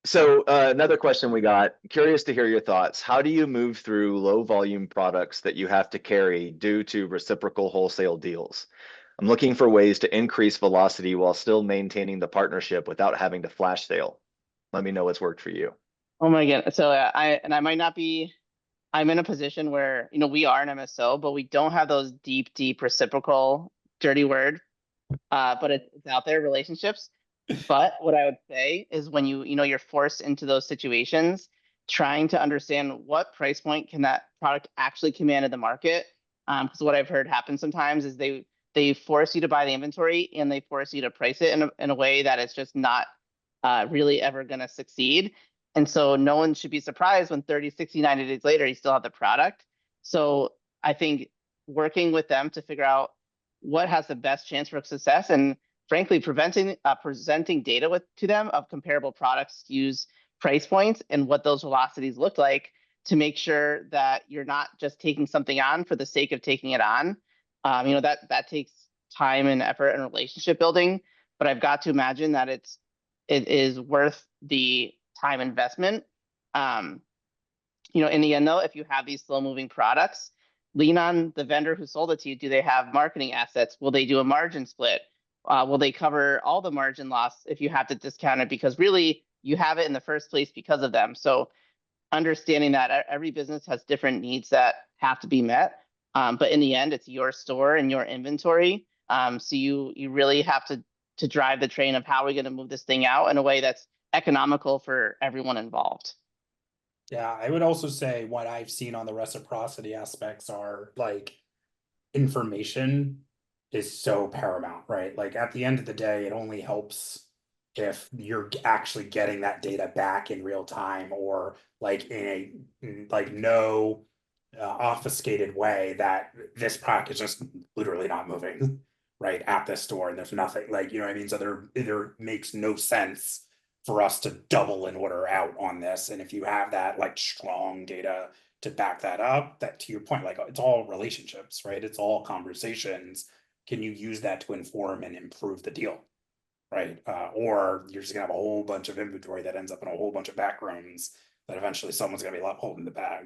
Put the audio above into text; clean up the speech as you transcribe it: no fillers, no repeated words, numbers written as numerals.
So another question we got, curious to hear your thoughts. How do you move through low volume products that you have to carry due to reciprocal wholesale deals? I'm looking for ways to increase velocity while still maintaining the partnership without having to flash sale. Let me know what's worked for you. Oh my goodness. So I might not be, I'm in a position where, we are an MSO, but we don't have those deep reciprocal dirty word. But it's out there, relationships. But what I would say is when you're forced into those situations, trying to understand what price point can that product actually command in the market. Because what I've heard happen sometimes is they force you to buy the inventory and they force you to price it in a way that it's just not really ever going to succeed. And so no one should be surprised when 30, 60, 90 days later, you still have the product. So I think working with them to figure out what has the best chance for success and frankly presenting data to them of comparable products, use price points and what those velocities look like to make sure that you're not just taking something on for the sake of taking it on. That takes time and effort and relationship building, but I've got to imagine that it is worth the time investment. Um, in the end though, if you have these slow moving products, lean on the vendor who sold it to you. Do they have marketing assets? Will they do a margin split? Will they cover all the margin loss if you have to discount it? Because really you have it in the first place because of them. So understanding that every business has different needs that have to be met. But in the end, it's your store and your inventory. So you really have to drive the train of how we're going to move this thing out in a way that's economical for everyone involved. Yeah, I would also say what I've seen on the reciprocity aspects are like information is so paramount, right? Like at the end of the day, it only helps if you're actually getting that data back in real time or like like no obfuscated way that this product is just literally not moving right at this store and there's nothing like what I mean. So there makes no sense for us to double and order out on this. And if you have that like strong data to back that up, that to your point, like it's all relationships, right? It's all conversations. Can you use that to inform and improve the deal? Right. Or you're just gonna have a whole bunch of inventory that ends up in a whole bunch of back rooms that eventually someone's gonna be left holding the bag.